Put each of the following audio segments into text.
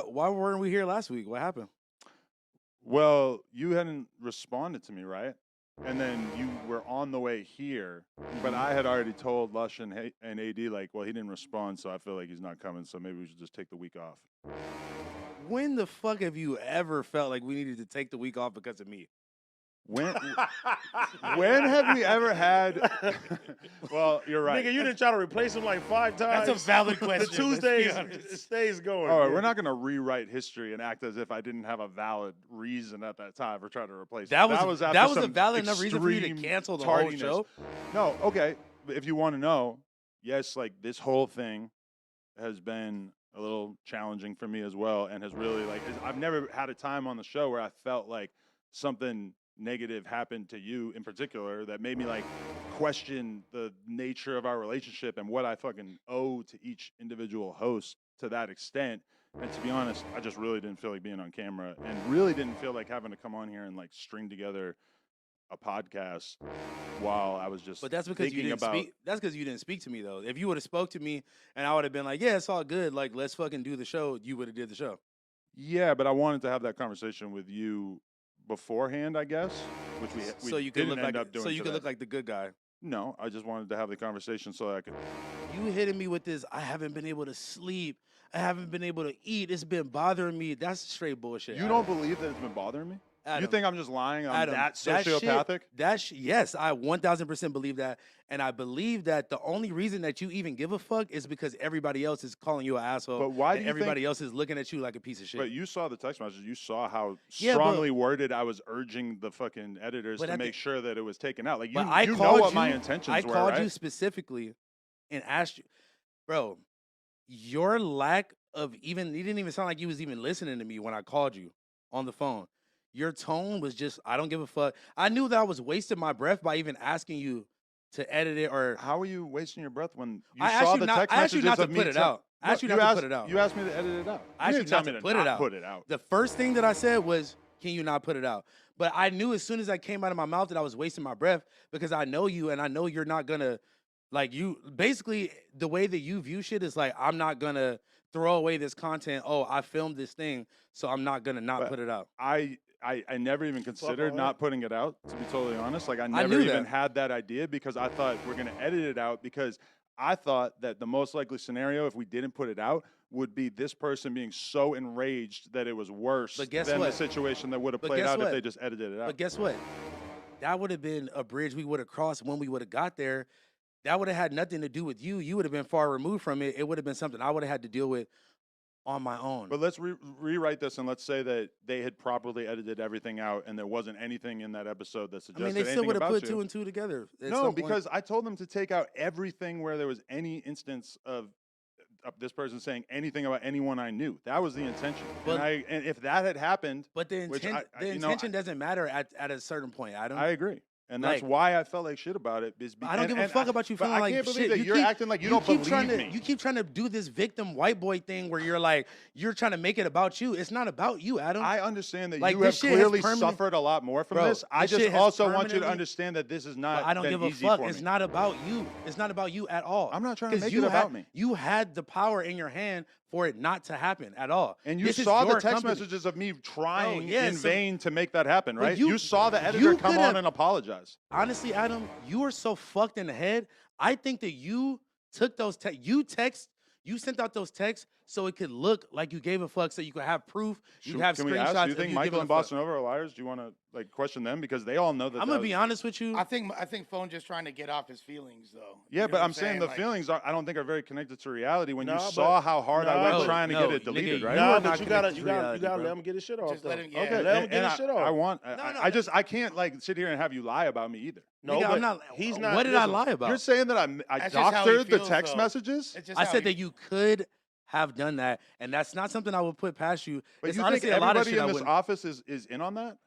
Why weren't we here last week? What happened? Well, you hadn't responded to me, right? And then you were on the way here, but I had already told Lush and AD, like, well, he didn't respond, so I feel like he's not coming, so maybe we should just take the week off. When the fuck have you ever felt like we needed to take the week off because of me? When have we ever had? Well, you're right. Nigga, you didn't try to replace him like 5 times. That's a valid The question. Tuesdays let's be honest. it stays going. All right, we're not going to rewrite history and act as if I didn't have a valid reason at that time for trying to replace That him. was after a some valid enough reason for you to extreme cancel the whole tardiness. show. No, okay. But if you want to know, yes, like this whole thing has been a little challenging for me as well, and has really I've never had a time on the show where I felt like something negative happened to you in particular that made me like question the nature of our relationship and what I fucking owe to each individual host to that extent. And to be honest, I just really didn't feel like being on camera and really didn't feel like having to come on here and like string together a podcast while I was just But that's because you thinking didn't about speak. That's because you didn't speak to me though. If you would have spoke to me and I would have been like, "Yeah, it's all good. Like, let's fucking do the show," you would have did the show. Yeah, but I wanted to have that conversation with you beforehand, I guess, which we So you could didn't look end like up doing. so you could today. look like the good guy. No, I just wanted to have the conversation so that I could. You hitting me with this. I haven't been able to sleep. I haven't been able to eat. It's been bothering me. That's straight bullshit. You don't believe that it's been bothering me? You Adam, think I'm just lying? I'm Adam, that shit- sociopathic? yes, I 1000% believe that, and I believe that the only reason that you even give a fuck is because everybody else is calling you an asshole. But why do and you everybody else is looking at you like a piece of shit? But you saw the text message. You saw how Yeah, but- strongly worded I was urging the fucking editors But to at the- make sure that it was taken out. Like you, But I you know called what my you- intentions I were, called right? you specifically and asked you, bro, your lack of even, you didn't even sound like you was even listening to me when I called you on the phone. Your tone was just, I don't give a fuck. I knew that I was wasting my breath by even asking you to edit it or. How are you wasting your breath when you I saw asked you the not- text I asked you messages not to of me put it out. I asked you No, not to put it out. You asked me to edit it out. I asked didn't you tell not me to to put not it out. put it out. The first thing that I said was, can you not put it out? But I knew as soon as I came out of my mouth that I was wasting my breath because I know you and I know you're not gonna, like, you basically the way that you view shit is like, I'm not gonna throw away this content. Oh, I filmed this thing, so I'm not gonna not But put it out. I never even considered all not that. putting it out, to be totally honest. Like I never knew even that. had that idea because I thought we're gonna edit it out because I thought that the most likely scenario if we didn't put it out would be this person being so enraged that it was worse But guess than the what? situation that would have But played guess out if what? they just edited it out. But guess what? That would have been a bridge we would have crossed when we would have got there. That would have had nothing to do with you. You would have been far removed from it. It would have been something I would have had to deal with on my own. But let's rewrite this and let's say that they had properly edited everything out and there wasn't anything in that episode that I suggested mean, they still anything would have about put you. 2 and 2 together. at No, some point. because I told them to take out everything where there was any instance of this person saying anything about anyone I knew. That was the intention. But- And if that had happened, But the which intent, I- the you know, intention doesn't matter at a certain point. I don't. I agree. And that's Like- why I felt like shit about it. But I don't give a fuck about you but feeling I like can't believe shit. that you're acting like you don't keep believe trying to, me. You keep trying to do this victim white boy thing where you're like you're trying to make it about you. It's not about you, Adam. I understand that Like, you this have shit has clearly permanent- suffered a lot more from Bro, this. I this shit just has also want you to permanently- understand that this is But not I don't been give a easy fuck. for It's me. not about you. It's not about you at all. I'm not trying to 'Cause make you it about had- me. You had the power in your hand for it not to happen at all. And you This is saw the your text company. messages of me trying yeah, in so- vain to make that happen, But right? you- You saw the you editor come could've- on and apologize. Honestly, Adam, you are so fucked in the head. I think that you took those you sent out those texts so it could look like you gave a fuck, so you could have proof. You could have Can we screenshots. ask? Do you of think giving Michael a and fuck. Boston Over are liars? Do you want to like question them because they all know that? I'm gonna be honest with you. I think Phone just trying to get off his feelings though. Yeah, You know but what I'm saying the Like, feelings I don't think are very connected to reality. When you No, saw but- how hard I no, went no, trying to no, get it nigga, deleted, you right? are Nah, not but you gotta connected to reality, let bro. him get his shit off. Just though. let him- yeah. Okay, Let him get his and shit I off. want. no, I can't like sit here and have you lie about me either. No, Nigga, but I'm not. he's not. What did I listen, lie about? You're saying that I That's just how he doctored the feels, text though. messages, it's just I how said he- that you could have done that, and that's not something I would put past you. but It's you think honestly a lot of everybody shit in I this wouldn't. office is in on that?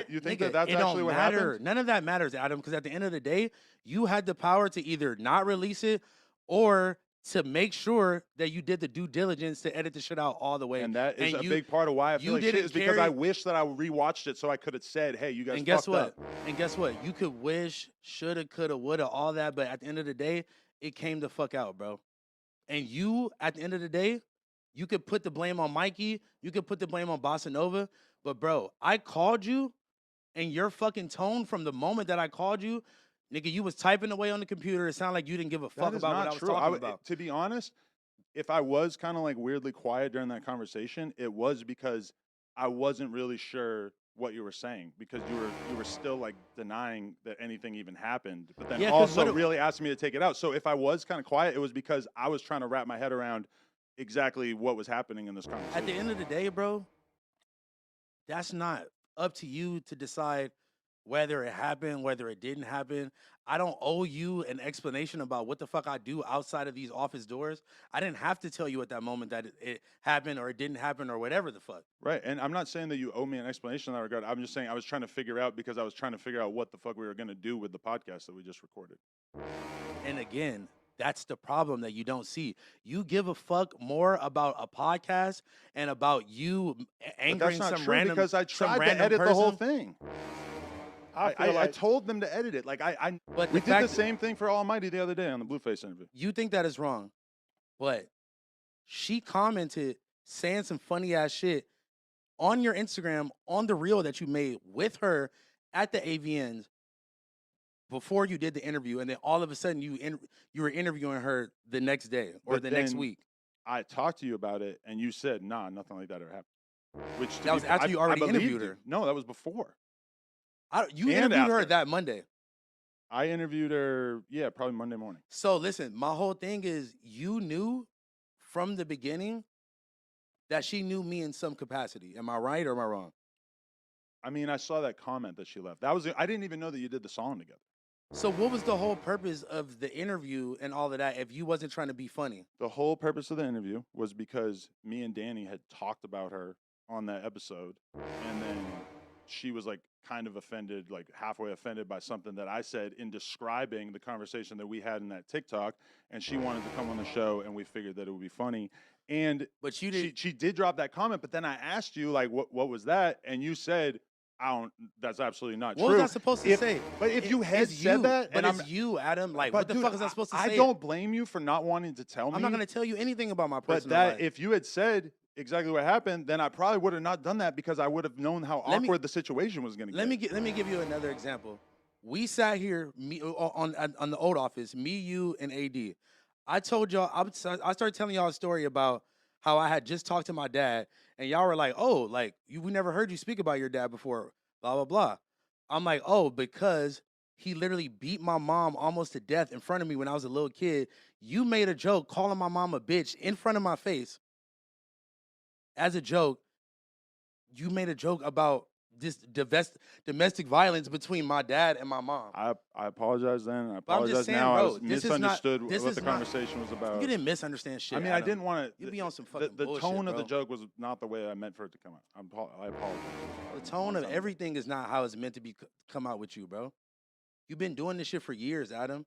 You think that that's it actually don't what matter. happened? None of that matters, Adam, because at the end of the day, you had the power to either not release it or to make sure that you did the due diligence to edit the shit out all the way. And that is And a you- big part of why I feel you like shit didn't is because I carry- wish that I rewatched it so I could have said, "Hey, you guys And guess fucked what? up." And guess what? You could wish, shoulda, coulda, woulda, all that, but at the end of the day, it came the fuck out, bro. And you, at the end of the day, You could put the blame on Mikey. You could put the blame on Bossa Nova. But, bro, I called you, and your fucking tone from the moment that I called you, nigga, you was typing away on the computer. It sounded like you didn't give a fuck That is about what not I was true. talking about. To be honest, if I was kind of like weirdly quiet during that conversation, it was because I wasn't really sure what you were saying, because you were still like denying that anything even happened, but then Yeah, 'cause also what really asking me to take it out. So if I was kind of quiet, it was because I was trying to wrap my head around exactly what was happening in this conversation. At the end of the day, bro, that's not up to you to decide whether it happened, whether it didn't happen. I don't owe you an explanation about what the fuck I do outside of these office doors. I didn't have to tell you at that moment that it happened or it didn't happen or whatever the fuck. Right. And I'm not saying that you owe me an explanation in that regard. I'm just saying I was trying to figure out, because I was trying to figure out what the fuck we were going to do with the podcast that we just recorded. And again, that's the problem that you don't see. You give a fuck more about a podcast and about you But angering that's not some true, random because I some tried to random edit the whole person. thing. I feel I like told them to edit it. Like But we the did fact the that same thing for Almighty the other day on the Blueface interview. you think that is wrong, but she commented saying some funny ass shit on your Instagram on the reel that you made with her at the AVNs before you did the interview, and then all of a sudden you were interviewing her the next day or But the next then week. I talked to you about it, and you said, "Nah, nothing like that ever happened." Which to That be was fair, after you already believed interviewed you. her. No, that was before. You And interviewed her after. that Monday. I interviewed her, yeah, probably Monday morning. So listen, my whole thing is you knew from the beginning that she knew me in some capacity. Am I right or am I wrong? I mean, I saw that comment that she left. That was I didn't even know that you did the song together. So what was the whole purpose of the interview and all of that if you wasn't trying to be funny? The whole purpose of the interview was because me and Danny had talked about her on that episode, and then she was like kind of offended, like halfway offended by something that I said in describing the conversation that we had in that TikTok, and she wanted to come on the show, and we figured that it would be funny. And But you did she did drop that comment, but then I asked you like what was that, and you said, that's absolutely not what true. was I supposed to say? But if you had It's said you, that, but and it's you, Adam. Like, but what the dude, fuck is I supposed to say? I don't blame you for not wanting to tell me. I'm not gonna tell you anything about my But personal that life. if you had said exactly what happened, then I probably would have not done that, because I would have known how Let me- awkward the situation was going to get. Let me give you another example. We sat here on the old office, me, you, and AD. I told y'all I started telling y'all a story about how I had just talked to my dad, and y'all were like, "Oh, like we never heard you speak about your dad before." Blah blah blah. I'm like, "Oh, because he literally beat my mom almost to death in front of me when I was a little kid. You made a joke calling my mom a bitch in front of my face as a joke. You made a joke about this domestic violence between my dad and my mom. I apologize then. I But I'm just apologize saying, now. bro, I this is not- misunderstood this what is the not- conversation was about. You didn't misunderstand shit. I mean, I Adam. didn't want to. You be on some fucking the bullshit, tone of the bro. joke was not the way I meant for it to come out. I apologize. The tone of everything is not how it's meant to be come out with you, bro. You've been doing this shit for years, Adam.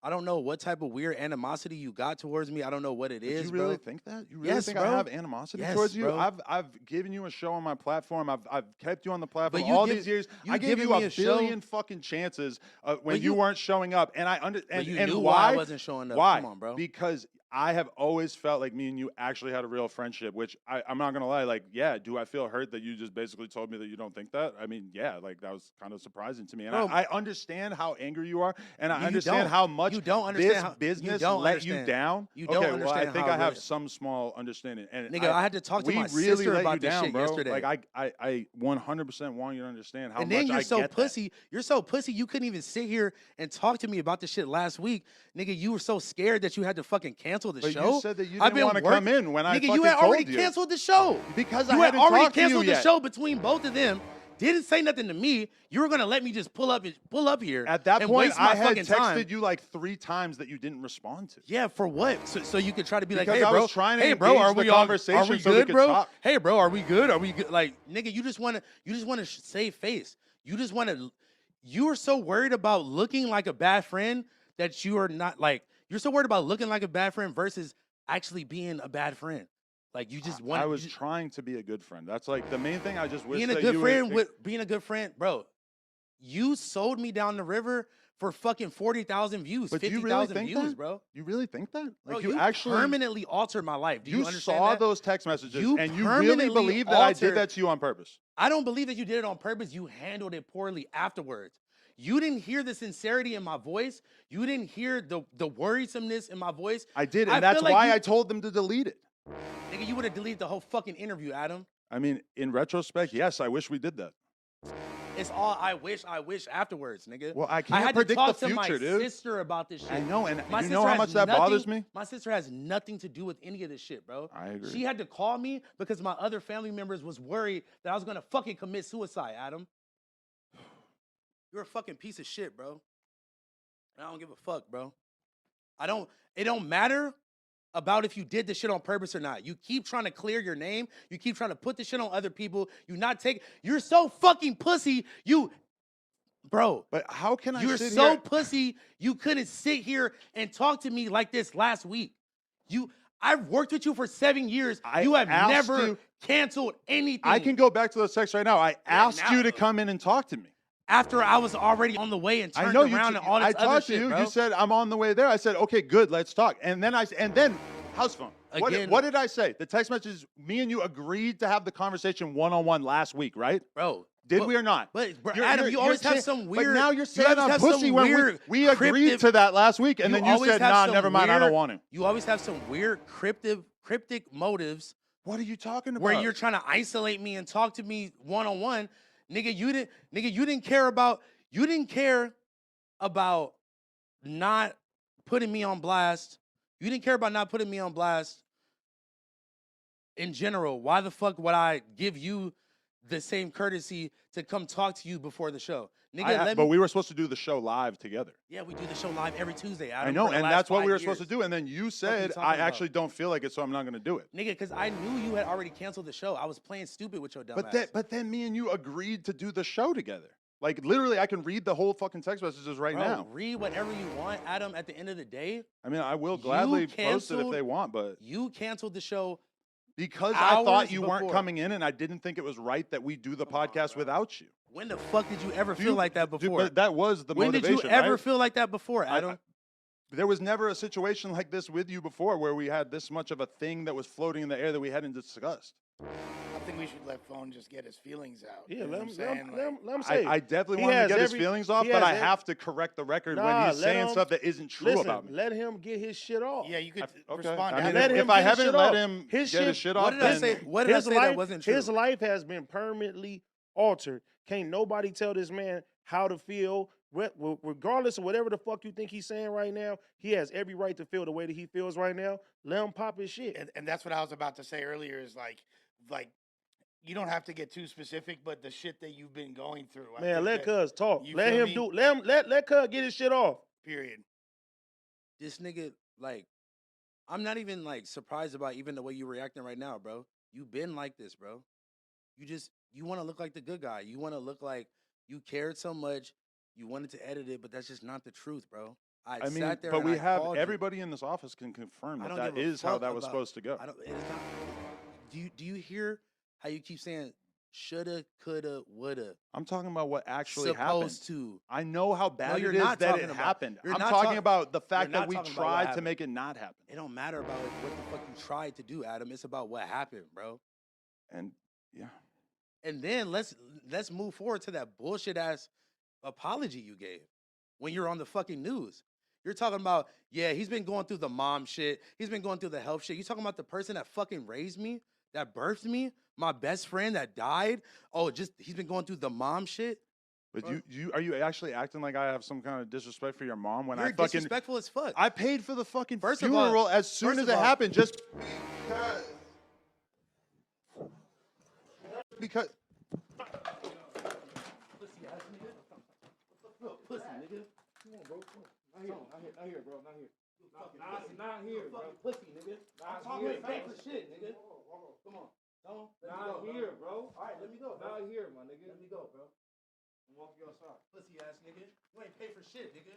I don't know what type of weird animosity you got towards me. I don't know what it Did is, you really bro. think that? You really Yes, think bro. I have animosity Yes, towards you? bro. I've given you a show on my platform. I've kept you on the platform you all give- these years. you I gave giving you me a a show- billion fucking chances when But you you- weren't showing up, and But you and knew why why I wasn't showing up. Why? Come on, bro. Because I have always felt like me and you actually had a real friendship, which I'm not gonna lie. Like, yeah, do I feel hurt that you just basically told me that you don't think that? I mean, yeah, like that was kind of surprising to me, and Bro, I understand how angry you are, and I You understand don't. how much You don't understand this how- you business don't let you understand. down. You don't okay, well, I understand think how I have really- some small understanding. And Nigga, I had to talk to we my really sister let about you this down, shit bro. yesterday. Like I 100% want you to understand how And much then you're I so get that. pussy. You're so pussy. You couldn't even sit here and talk to me about this shit last week, nigga. You were so scared that you had to fucking cancel the But show. you said that you I've didn't been want to come in when I Nigga, fucking you had told already you. canceled the show. Because You I had hadn't already talked to you canceled the yet. show between both of them. Didn't say nothing to me. You were gonna let me just pull up here. At that and point, waste my I had fucking texted time. you like 3 times that you didn't respond to. Yeah, for what? So you could try to be like, Because hey, I bro, was trying to hey, bro, engage are the we all, conversation are we so we good, could bro? talk. Hey, bro, are we good? Are we good? Like, nigga, you just want to save face. You just want to. You are so worried about looking like a bad friend that you are not like. You're so worried about looking like a bad friend versus actually being a bad friend. Like you just want. I was trying to be a good friend. That's like the main thing. I just wish being a that good you friend would, with being a good friend, bro. You sold me down the river for fucking 40,000 views, But do you really 50,000 think views, that? bro. You really think that? Bro, Like you actually permanently altered my life. Do you, you understand saw that? those text messages You and you really permanently believe that I did altered- that to you on purpose. I don't believe that you did it on purpose. You handled it poorly afterwards. You didn't hear the sincerity in my voice. You didn't hear the worrisomeness in my voice. I did, I and that's feel like why you- I told them to delete it. Nigga, you would have deleted the whole fucking interview, Adam. I mean, in retrospect, yes, I wish we did that. It's all I wish afterwards, nigga. Well, I I can't had predict to talk the to my future, dude. sister about this shit. I know, and My you sister know how has much that bothers nothing- me? My sister has nothing to do with any of this shit, bro. I agree. She had to call me because my other family members was worried that I was gonna fucking commit suicide, Adam. You're a fucking piece of shit, bro. And I don't give a fuck, bro. It don't matter about if you did this shit on purpose or not. You keep trying to clear your name. You keep trying to put this shit on other people. You're so fucking pussy. Bro, But how can I you're sit so here? pussy, you couldn't sit here and talk to me like this last week. I've worked with you for 7 years. You have asked never you- canceled anything. I can go back to those texts right now. I asked now- you to come in and talk to me. After I was already on the way and I turned know around and all I this other talked shit, to you. bro. You said I'm on the way there. I said okay, good, let's talk. And then house phone. Again- What did I say? The text messages. Me and you agreed to have the conversation one-on-one last week, right? Bro. Did but- we or not? But bro, You're- Adam, you're- you always you're have saying- some weird. But now you're you saying always I'm have some pussy when weird we agreed cryptic- to that last week, and then you always said, have nah, some never mind, I don't weird- want to. You always have some weird cryptic motives What are you talking about? where you're trying to isolate me and talk to me one-on-one. Nigga, you didn't care about not putting me on blast. You didn't care about not putting me on blast in general. Why the fuck would I give you the same courtesy to come talk to you before the show? Nigga, but we were supposed to do the show live together. Yeah, we do the show live every Tuesday. I know, and that's what we were supposed to do. do. And then you said, talking I about? actually don't feel like it, so I'm not going to do it. Nigga, because I knew you had already canceled the show. I was playing stupid with your dumb But ass. then me and you agreed to do the show together. Like literally, I can read the whole fucking text messages right Bro, now. read whatever you want, Adam. At the end of the day, I mean, I will gladly post it if canceled- they want, but you canceled the show. because I thought hours you weren't before. coming in, and I didn't think it was right that we do the podcast without you. When the fuck did you ever Do feel you- like that dude, before? but that was the When did motivation. you ever right? feel like that before, Adam? There was never a situation like this with you before where we had this much of a thing that was floating in the air that we hadn't discussed. I think we should let Phone just get his feelings out. Yeah, You know let what I'm him, saying? let him say it. I definitely He want him has to get his every- feelings off, he but has I every- have to correct the record when Nah, he's let saying him- stuff that isn't true Listen, about me. let him get his shit off. Yeah, you could Okay. respond. I mean, to let that. him if I get his haven't shit let off. him His get his shit- shit what off, did I then say? What did I His say that life- wasn't true? His life has been permanently altered. Can't nobody tell this man how to feel. Regardless of whatever the fuck you think he's saying right now, he has every right to feel the way that he feels right now. Let him pop his shit. And that's what I was about to say earlier is like you don't have to get too specific, but the shit that you've been going through. I Man, think let that- Cuz talk. you Let feel him me? do. Let Cuz get his shit off. Period. This nigga, like, I'm not even like surprised about even the way you're reacting right now, bro. You've been like this, bro. You want to look like the good guy. You want to look like you cared so much. You wanted to edit it, but that's just not the truth, bro. I sat mean, there but and we I have called you. everybody in this office can confirm I that don't that give a is how fuck that was about- supposed to go. I don't. It's not. Do you hear how you keep saying shoulda, coulda, woulda, I'm talking about what actually supposed happened. to? I know how bad you're it is not that talking it about- happened. you're I'm not talking talk- about the fact you're that not we talking about what tried to happened. make it not happen. It don't matter about what the fuck you tried to do, Adam. It's about what happened, bro. And yeah, And then let's move forward to that bullshit ass apology you gave when you're on the fucking news. You're talking about, yeah, he's been going through the mom shit. He's been going through the health shit. You talking about the person that fucking raised me, that birthed me, my best friend that died. Oh, just he's been going through the mom shit. but Bro. you are you actually acting like I have some kind of disrespect for your mom when You're I fucking disrespectful as fuck. I paid for the fucking First of all- funeral as soon first as of it all- happened, just because. Pussy ass nigga. Little pussy nigga. Come on, bro. Come on. Not here, bro. Not here. Not here, bro. Pussy nigga. I'm talking here, fake bro. for shit, nigga. Come on. Don't. Let me Not go, here, bro. All right, let me go. Bro. Not here, my nigga. Let me go, bro. I'm walking outside. Pussy ass nigga. You ain't pay for shit, nigga.